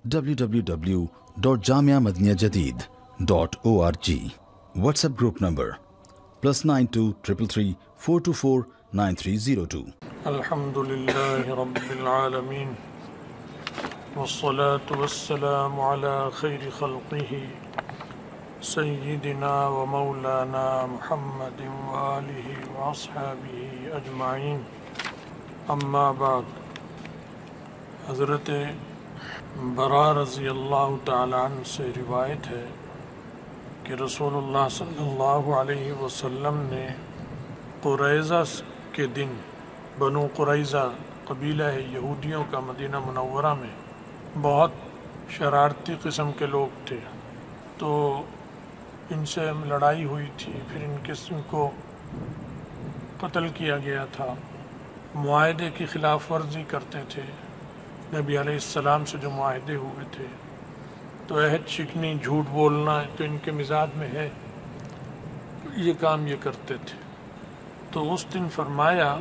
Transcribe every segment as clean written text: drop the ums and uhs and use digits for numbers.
www.jamiamadiniyajadid.org. WhatsApp group number +92 333 424 9302. الحمدللہ رب العالمین والصلاة والسلام على خیر خلقہ سیدنا و مولانا محمد وآلہ واصحابہ اجمعین، اما بعد۔ حضرت برا رضی اللہ تعالی عنہ سے روایت ہے کہ رسول اللہ صلی اللہ علیہ وسلم نے قریظہ کے دن، بنو قریظہ قبیلہ ہے یہودیوں کا مدینہ منورہ میں، بہت شرارتی قسم کے لوگ تھے، تو ان سے لڑائی ہوئی تھی، پھر ان کو قتل کیا گیا تھا۔ معاہدے کی خلاف ورزی کرتے تھے، نبی علیہ السلام سے جو معاہدے ہوئے تھے، تو عہد شکنی، جھوٹ بولنا تو ان کے مزاج میں ہے، یہ کام یہ کرتے تھے۔ تو اس دن فرمایا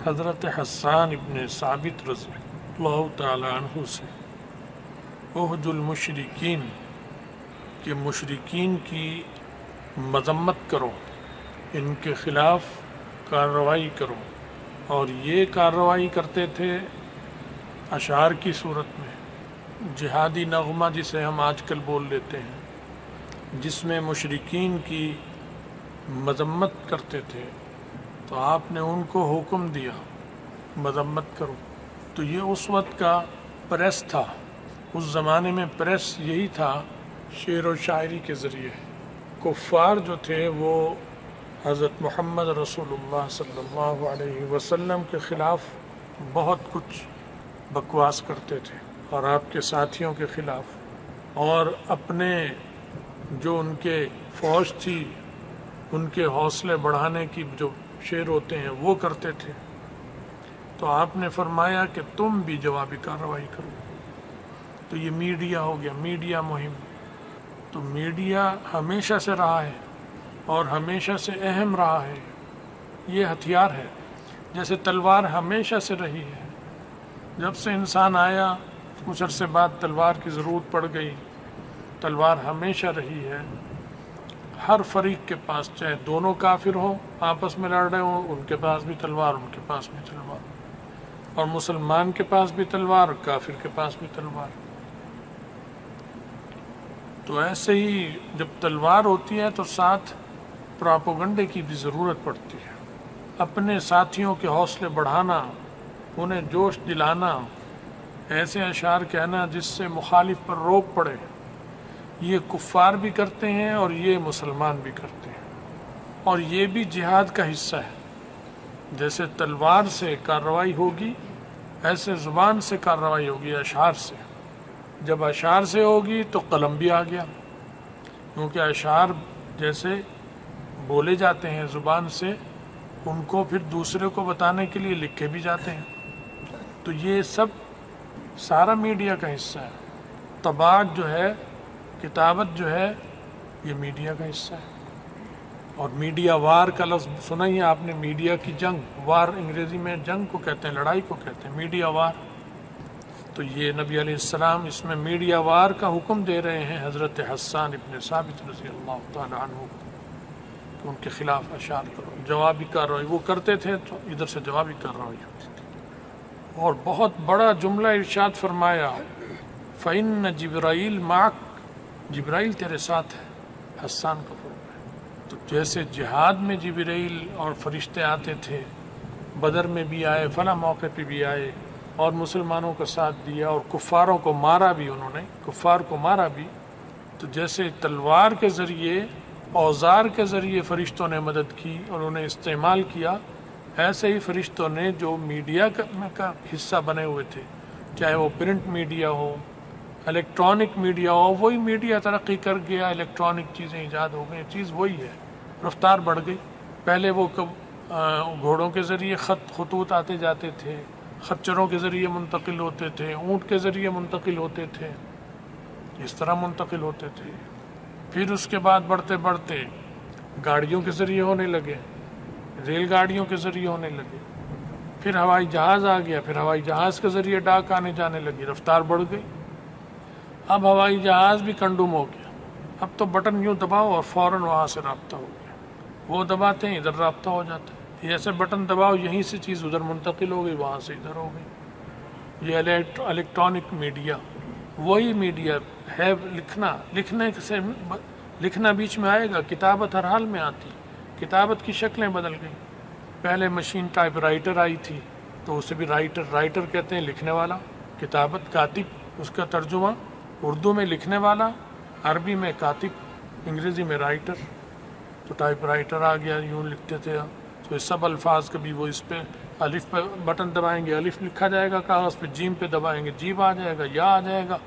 حضرت حسان ابن ثابت رضی اللہ تعالی عنہ سے، احج المشرکین، کہ مشرکین کی مذمت کرو، ان کے خلاف کارروائی کرو۔ اور یہ کارروائی کرتے تھے اشعار کی صورت میں، جہادی نغمہ جسے ہم آج کل بول لیتے ہیں، جس میں مشرکین کی مذمت کرتے تھے، تو آپ نے ان کو حکم دیا مذمت کرو۔ تو یہ اس وقت کا پریس تھا، اس زمانے میں پریس یہی تھا، شعر و شاعری کے ذریعے کفار جو تھے وہ حضرت محمد رسول اللہ صلی اللہ علیہ وسلم کے خلاف بہت کچھ بکواس کرتے تھے، اور آپ کے ساتھیوں کے خلاف، اور اپنے جو ان کے فوج تھی ان کے حوصلے بڑھانے کی جو شعر ہوتے ہیں وہ کرتے تھے۔ تو آپ نے فرمایا کہ تم بھی جوابی کارروائی کرو۔ تو یہ میڈیا ہو گیا، میڈیا مہم۔ تو میڈیا ہمیشہ سے رہا ہے اور ہمیشہ سے اہم رہا ہے، یہ ہتھیار ہے، جیسے تلوار ہمیشہ سے رہی ہے۔ جب سے انسان آیا کچھ عرصے بعد تلوار کی ضرورت پڑ گئی، تلوار ہمیشہ رہی ہے۔ ہر فریق کے پاس، چاہے دونوں کافر ہوں آپس میں لڑ رہے ہوں، ان کے پاس بھی تلوار، ان کے پاس بھی تلوار، اور مسلمان کے پاس بھی تلوار، کافر کے پاس بھی تلوار۔ تو ایسے ہی جب تلوار ہوتی ہے تو ساتھ پراپوگنڈے کی بھی ضرورت پڑتی ہے، اپنے ساتھیوں کے حوصلے بڑھانا، انہیں جوش دلانا، ایسے اشعار کہنا جس سے مخالف پر روک پڑے۔ یہ کفار بھی کرتے ہیں اور یہ مسلمان بھی کرتے ہیں، اور یہ بھی جہاد کا حصہ ہے۔ جیسے تلوار سے کارروائی ہوگی، ایسے زبان سے کارروائی ہوگی، اشعار سے۔ جب اشعار سے ہوگی تو قلم بھی آ گیا، کیونکہ اشعار جیسے بولے جاتے ہیں زبان سے، ان کو پھر دوسرے کو بتانے کے لیے لکھے بھی جاتے ہیں۔ تو یہ سب سارا میڈیا کا حصہ ہے۔ طباعت جو ہے، کتابت جو ہے، یہ میڈیا کا حصہ ہے۔ اور میڈیا وار کا لفظ سنا ہی آپ نے، میڈیا کی جنگ، وار انگریزی میں جنگ کو کہتے ہیں، لڑائی کو کہتے ہیں، میڈیا وار۔ تو یہ نبی علیہ السلام اس میں میڈیا وار کا حکم دے رہے ہیں حضرت حسان ابن ثابت رضی اللہ تعالی عنہ کو، کہ ان کے خلاف اشعار کرو، جوابی کارروائی وہ کرتے تھے، تو ادھر سے جوابی کارروائی ہوتی تھی۔ اور بہت بڑا جملہ ارشاد فرمایا، فَإِنَّ جِبْرَائِیل مَعَکَ، جبرائیل تیرے ساتھ ہے، حسان کا فرمایا۔ تو جیسے جہاد میں جبرائیل اور فرشتے آتے تھے، بدر میں بھی آئے، فلاں موقع پہ بھی آئے، اور مسلمانوں کا ساتھ دیا، اور کفاروں کو مارا بھی، انہوں نے کفار کو مارا بھی۔ تو جیسے تلوار کے ذریعے، اوزار کے ذریعے فرشتوں نے مدد کی اور انہیں استعمال کیا، ایسے ہی فرشتوں نے جو میڈیا کا حصہ بنے ہوئے تھے، چاہے وہ پرنٹ میڈیا ہو، الیکٹرانک میڈیا ہو، وہی میڈیا ترقی کر گیا، الیکٹرانک چیزیں ایجاد ہو گئی، چیز وہی ہے، رفتار بڑھ گئی۔ پہلے وہ گھوڑوں کے ذریعے خطوط آتے جاتے تھے، خچروں کے ذریعے منتقل ہوتے تھے، اونٹ کے ذریعے منتقل ہوتے تھے، اس طرح منتقل ہوتے تھے۔ پھر اس کے بعد بڑھتے بڑھتے گاڑیوں کے ذریعے ہونے لگے، ریل گاڑیوں کے ذریعے ہونے لگے، پھر ہوائی جہاز آ گیا، پھر ہوائی جہاز کے ذریعے ڈاک آنے جانے لگی، رفتار بڑھ گئی۔ اب ہوائی جہاز بھی کنڈوم ہو گیا، اب تو بٹن یوں دباؤ اور فوراً وہاں سے رابطہ ہو گیا، وہ دباتے ہیں ادھر رابطہ ہو جاتا ہے، ایسے بٹن دباؤ یہیں سے چیز ادھر منتقل ہو گئی، وہاں سے ادھر ہو گئی۔ یہ الیکٹرانک میڈیا وہی میڈیا ہے، لکھنا بیچ میں آئے گا، کتابت ہر حال میں آتی، کتابت کی شکلیں بدل گئیں۔ پہلے مشین ٹائپ رائٹر آئی تھی تو اسے بھی رائٹر کہتے ہیں، لکھنے والا، کتابت کاتب، اس کا ترجمہ اردو میں لکھنے والا، عربی میں کاتب، انگریزی میں رائٹر، تو ٹائپ رائٹر آ گیا، یوں لکھتے تھے تو سب الفاظ کبھی وہ اس پہ الف پہ بٹن دبائیں گے الف لکھا جائے گا کاغذ پہ، جیم پہ دبائیں گے جیم آ جائے گا، یا آ جائے گا۔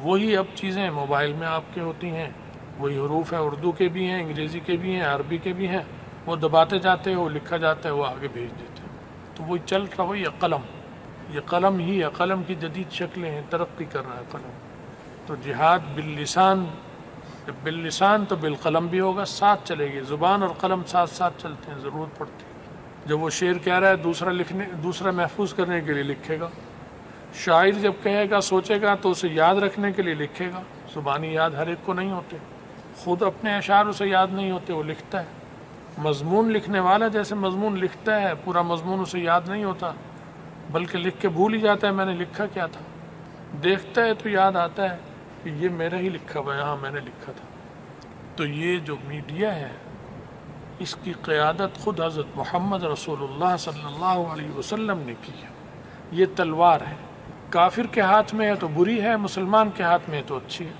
وہی اب چیزیں موبائل میں آپ کے ہوتی ہیں، وہی حروف ہیں، اردو کے بھی ہیں، انگریزی کے بھی ہیں، عربی کے بھی ہیں، وہ دباتے جاتے ہیں، وہ لکھا جاتا ہے، وہ آگے بھیج دیتے ہیں۔ تو وہی چل رہا، وہی قلم، یہ قلم ہی ہے، قلم کی جدید شکلیں ہیں، ترقی کر رہا ہے قلم۔ تو جہاد باللسان تو بالقلم بھی ہوگا، ساتھ چلے گی، زبان اور قلم ساتھ ساتھ چلتے ہیں، ضرورت پڑتی ہے۔ جب وہ شعر کہہ رہا ہے دوسرا محفوظ کرنے کے لیے لکھے گا، شاعر جب کہے گا سوچے گا تو اسے یاد رکھنے کے لیے لکھے گا، زبانی یاد ہر ایک کو نہیں ہوتے، خود اپنے اشعار اسے یاد نہیں ہوتے، وہ لکھتا ہے۔ مضمون لکھنے والا جیسے مضمون لکھتا ہے، پورا مضمون اسے یاد نہیں ہوتا، بلکہ لکھ کے بھول ہی جاتا ہے میں نے لکھا کیا تھا، دیکھتا ہے تو یاد آتا ہے کہ یہ میرا ہی لکھا ہوا ہے، ہاں میں نے لکھا تھا۔ تو یہ جو میڈیا ہے اس کی قیادت خود حضرت محمد رسول اللہ صلی اللہ علیہ وسلم نے کی ہے۔ یہ تلوار ہے، کافر کے ہاتھ میں ہے تو بری ہے، مسلمان کے ہاتھ میں ہے تو اچھی ہے۔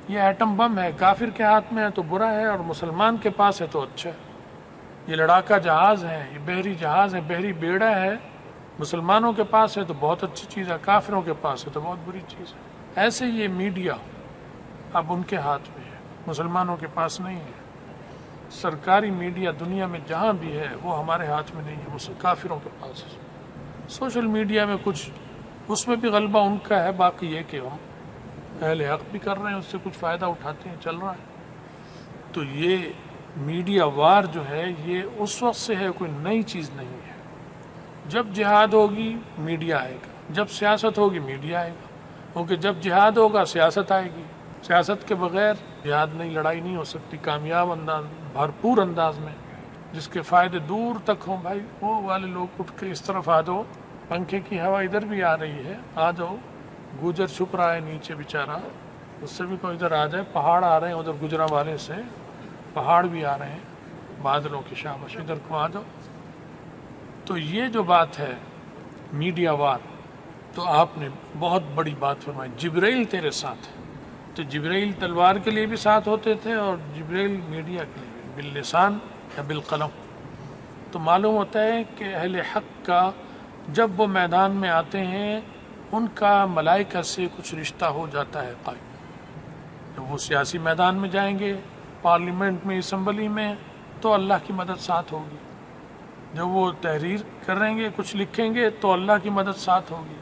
یہ ایٹم بم ہے، کافر کے ہاتھ میں ہے تو برا ہے اور مسلمان کے پاس ہے تو اچھا ہے۔ یہ لڑاکا جہاز ہے، یہ بحری جہاز ہے، بحری بیڑا ہے، مسلمانوں کے پاس ہے تو بہت اچھی چیز ہے، کافروں کے پاس ہے تو بہت بری چیز ہے۔ ایسے یہ میڈیا اب ان کے ہاتھ میں ہے، مسلمانوں کے پاس نہیں ہے۔ سرکاری میڈیا دنیا میں جہاں بھی ہے وہ ہمارے ہاتھ میں نہیں ہے، وہ کافروں کے پاس ہے۔ سوشل میڈیا میں کچھ اس میں بھی غلبہ ان کا ہے، باقی یہ کہ ہم اہل حق بھی کر رہے ہیں، اس سے کچھ فائدہ اٹھاتے ہیں، چل رہا ہے۔ تو یہ میڈیا وار جو ہے یہ اس وقت سے ہے، کوئی نئی چیز نہیں ہے۔ جب جہاد ہوگی میڈیا آئے گا، جب سیاست ہوگی میڈیا آئے گا، کیونکہ جب جہاد ہوگا سیاست آئے گی، سیاست کے بغیر جہاد نہیں، لڑائی نہیں ہو سکتی کامیاب انداز، بھرپور انداز میں، جس کے فائدے دور تک ہوں۔ بھائی وہ والے لوگ اٹھ کے اس طرف آ جاؤ، پنکھے کی ہوا ادھر بھی آ رہی ہے، آ جاؤ، گوجر چھپ رہا ہے نیچے بیچارہ، اس سے بھی کوئی ادھر آ جائے، پہاڑ آ رہے ہیں ادھر گجرا والے سے، پہاڑ بھی آ رہے ہیں، بادلوں کی شابش، ادھر کو آ جاؤ۔ تو یہ جو بات ہے میڈیا وار، تو آپ نے بہت بڑی بات فرمائی، جبرائیل تیرے ساتھ ہے۔ تو جبرائیل تلوار کے لیے بھی ساتھ ہوتے تھے اور جبرائیل میڈیا کے لیے بھی، باللسان یا بالقلم۔ تو معلوم ہوتا ہے کہ اہل حق کا جب وہ میدان میں آتے ہیں ان کا ملائکہ سے کچھ رشتہ ہو جاتا ہے قائم۔ جب وہ سیاسی میدان میں جائیں گے، پارلیمنٹ میں، اسمبلی میں، تو اللہ کی مدد ساتھ ہوگی۔ جب وہ تحریر کریں گے، کچھ لکھیں گے تو اللہ کی مدد ساتھ ہوگی۔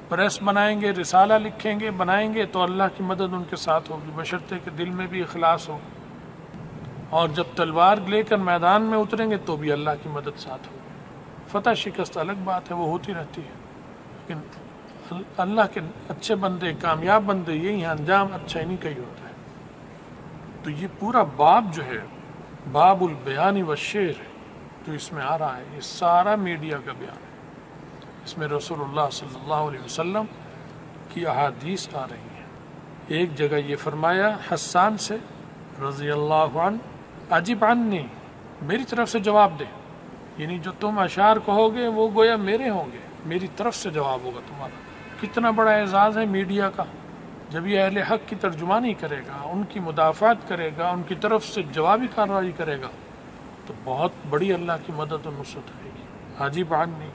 پریس بنائیں گے، رسالہ لکھیں گے، بنائیں گے تو اللہ کی مدد ان کے ساتھ ہوگی، بشرطے کہ دل میں بھی اخلاص ہو۔ اور جب تلوار لے کر میدان میں اتریں گے تو بھی اللہ کی مدد ساتھ ہوگی۔ فتح شکست الگ بات ہے، وہ ہوتی رہتی ہے، لیکن اللہ کے اچھے بندے، کامیاب بندے، یہی انجام اچھا انہی کا ہی ہوتا ہے۔ تو یہ پورا باب جو ہے، باب البیان والشعر جو اس میں آ رہا ہے، یہ سارا میڈیا کا بیان ہے۔ اس میں رسول اللہ صلی اللہ علیہ وسلم کی احادیث آ رہی ہیں۔ ایک جگہ یہ فرمایا حسان سے رضی اللہ عنہ، عجب عنی، میری طرف سے جواب دے، یعنی جو تم اشعار کہو گے وہ گویا میرے ہوں گے، میری طرف سے جواب ہوگا تمہارا۔ کتنا بڑا اعزاز ہے میڈیا کا، جب یہ اہل حق کی ترجمانی کرے گا، ان کی مدافعت کرے گا، ان کی طرف سے جوابی کارروائی کرے گا، تو بہت بڑی اللہ کی مدد و نصرت آئے گی۔ عجب عنی،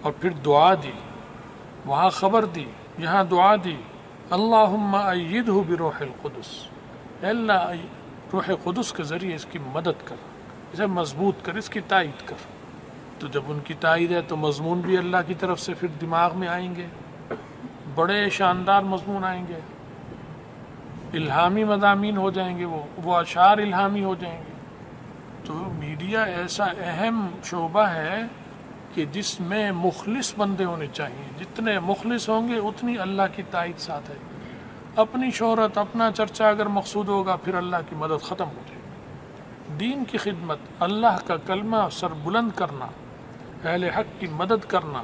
اور پھر دعا دی، وہاں خبر دی، یہاں دعا دی، اللہم ایدہ بروح القدس، اے اللہ روح قدس کے ذریعے اس کی مدد کر، اسے مضبوط کر، اس کی تائید کر۔ تو جب ان کی تائید ہے تو مضمون بھی اللہ کی طرف سے پھر دماغ میں آئیں گے، بڑے شاندار مضمون آئیں گے، الہامی مضامین ہو جائیں گے، وہ اشعار الہامی ہو جائیں گے۔ تو میڈیا ایسا اہم شعبہ ہے کہ جس میں مخلص بندے ہونے چاہیے، جتنے مخلص ہوں گے اتنی اللہ کی تائید ساتھ ہے۔ اپنی شہرت اپنا چرچا اگر مقصود ہوگا پھر اللہ کی مدد ختم ہو جائے گی۔ دین کی خدمت، اللہ کا کلمہ سر بلند کرنا، اہل حق کی مدد کرنا،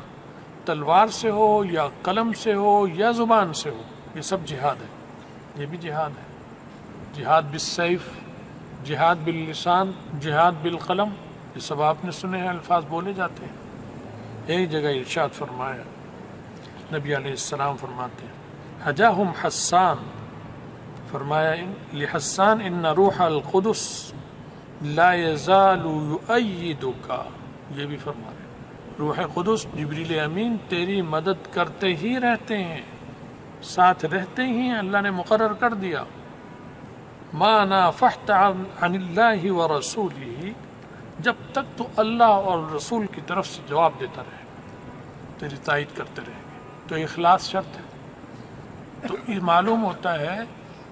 تلوار سے ہو یا قلم سے ہو یا زبان سے ہو، یہ سب جہاد ہے۔ یہ بھی جہاد ہے، جہاد بالسیف، جہاد باللسان، جہاد بالقلم، یہ سب آپ نے سنے ہیں، الفاظ بولے جاتے ہیں۔ ایک جگہ ارشاد فرمایا، نبی علیہ السلام فرماتے ہیں حجاہم حسان، فرمایا لحسان ان روح القدس لا یزال یؤیدک، یہ بھی فرما رہے ہیں روح قدس جبریل امین تیری مدد کرتے ہی رہتے ہیں، ساتھ رہتے ہی ہیں، اللہ نے مقرر کر دیا۔ ما نافحت عن اللہ ورسولہ، جب تک تو اللہ اور رسول کی طرف سے جواب دیتا رہے، تیری تائید کرتے رہیں گے۔ تو اخلاص شرط ہے۔ تو یہ معلوم ہوتا ہے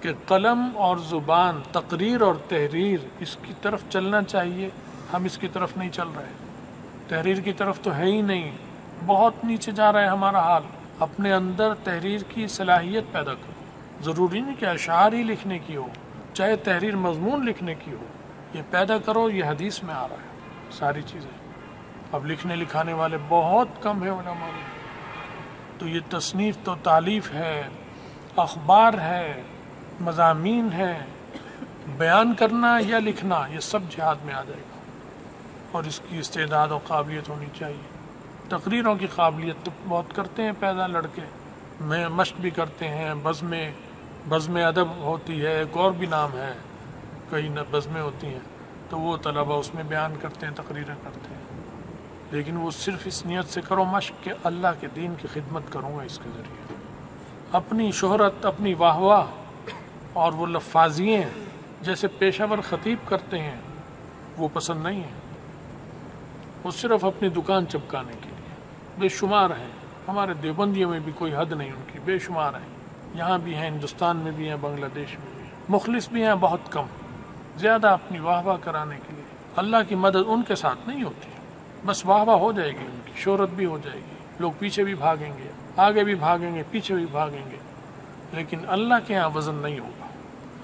کہ قلم اور زبان، تقریر اور تحریر، اس کی طرف چلنا چاہیے، ہم اس کی طرف نہیں چل رہے، تحریر کی طرف تو ہے ہی نہیں، بہت نیچے جا رہا ہے ہمارا حال۔ اپنے اندر تحریر کی صلاحیت پیدا کرو، ضروری نہیں کہ اشعار ہی لکھنے کی ہو، چاہے تحریر مضمون لکھنے کی ہو، یہ پیدا کرو، یہ حدیث میں آ رہا ہے ساری چیزیں۔ اب لکھنے لکھانے والے بہت کم ہیں علماء میں، تو یہ تصنیف تو تالیف ہے، اخبار ہے، مضامین ہے، بیان کرنا یا لکھنا، یہ سب جہاد میں آ جائے گا، اور اس کی استعداد و قابلیت ہونی چاہیے۔ تقریروں کی قابلیت تو بہت کرتے ہیں پیدا لڑکے، میں مشق بھی کرتے ہیں، بزم ادب ہوتی ہے، ایک اور بھی نام ہے، کئی بزمیں ہوتی ہیں، تو وہ طلبہ اس میں بیان کرتے ہیں، تقریریں کرتے ہیں، لیکن وہ صرف اس نیت سے کرو مشق کہ اللہ کے دین کی خدمت کروں گا اس کے ذریعے۔ اپنی شہرت، اپنی واہ واہ اور وہ لفاظییں جیسے پیشہ ور خطیب کرتے ہیں، وہ پسند نہیں ہیں، وہ صرف اپنی دکان چپکانے کے لیے بے شمار ہیں۔ ہمارے دیوبندیوں میں بھی کوئی حد نہیں ان کی، بے شمار ہیں، یہاں بھی ہیں، ہندوستان میں بھی ہیں، بنگلہ دیش میں بھی ہیں، مخلص بھی ہیں بہت کم، زیادہ اپنی واہ واہ کرانے کے لیے۔ اللہ کی مدد ان کے ساتھ نہیں ہوتی، بس واہ واہ ہو جائے گی، ان کی شہرت بھی ہو جائے گی، لوگ پیچھے بھی بھاگیں گے، آگے بھی بھاگیں گے، پیچھے بھی بھاگیں گے، لیکن اللہ کے ہاں وزن نہیں ہوگا۔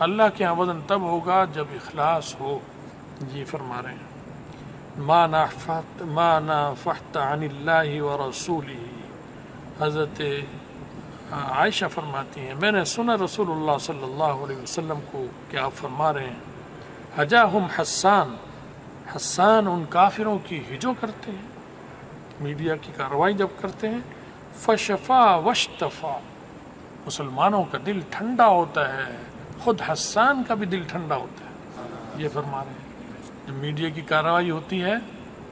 اللہ کے ہاں وزن تب ہوگا جب اخلاص ہو۔ یہ فرما رہے ہیں ما نافحت عن اللہ ورسولہ، حضرت عائشہ فرماتی ہیں میں نے سنا رسول اللہ صلی اللہ علیہ وسلم کو کہ آپ فرما رہے ہیں حجاہم حسان، حسان ان کافروں کی ہجو کرتے ہیں، میڈیا کی کارروائی جب کرتے ہیں، فشفا وشتفا، مسلمانوں کا دل ٹھنڈا ہوتا ہے، خود حسان کا بھی دل ٹھنڈا ہوتا ہے۔ یہ فرما رہے ہیں جب میڈیا کی کارروائی ہوتی ہے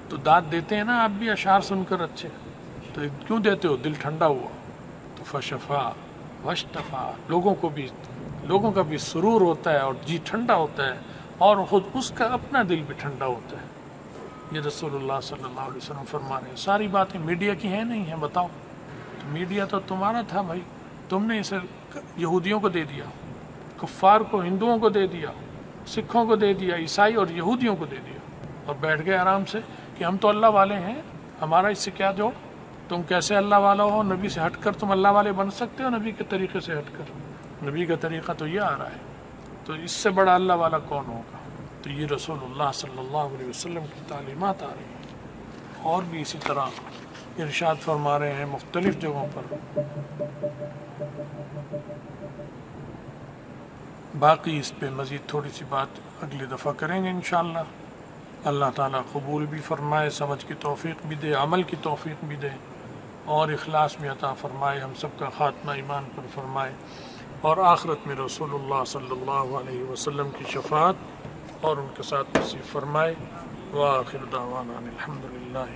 تو داد دیتے ہیں نا آپ بھی اشعار سن کر اچھے، تو کیوں دیتے ہو؟ دل ٹھنڈا ہوا۔ تو فشفا وشتفا، لوگوں کا بھی سرور ہوتا ہے اور جی ٹھنڈا ہوتا ہے، اور خود اس کا اپنا دل بھی ٹھنڈا ہوتا ہے۔ یہ رسول اللہ صلی اللہ علیہ وسلم فرما رہے ہیں۔ ساری باتیں میڈیا کی ہیں نہیں ہیں، بتاؤ؟ تو میڈیا تو تمہارا تھا بھائی، تم نے اسے یہودیوں کو دے دیا، کفار کو، ہندوؤں کو دے دیا، سکھوں کو دے دیا، عیسائی اور یہودیوں کو دے دیا، اور بیٹھ گئے آرام سے کہ ہم تو اللہ والے ہیں، ہمارا اس سے کیا جوڑ؟ تم کیسے اللہ والا ہو؟ نبی سے ہٹ کر تم اللہ والے بن سکتے ہو؟ نبی کے طریقے سے ہٹ کر؟ نبی کا طریقہ تو یہ آ رہا ہے، تو اس سے بڑا اللہ والا کون ہوگا؟ تو یہ رسول اللہ صلی اللہ علیہ وسلم کی تعلیمات آ رہی ہیں، اور بھی اسی طرح ارشاد فرما رہے ہیں مختلف جگہوں پر۔ باقی اس پہ مزید تھوڑی سی بات اگلی دفعہ کریں گے انشاءاللہ۔ اللہ تعالیٰ قبول بھی فرمائے، سمجھ کی توفیق بھی دے، عمل کی توفیق بھی دے، اور اخلاص میں عطا فرمائے، ہم سب کا خاتمہ ایمان پر فرمائے، اور آخرت میں رسول اللہ صلی اللہ علیہ وسلم کی شفاعت اور ان کے ساتھ نصیب فرمائے۔ وآخر دعوانا الحمدللہ۔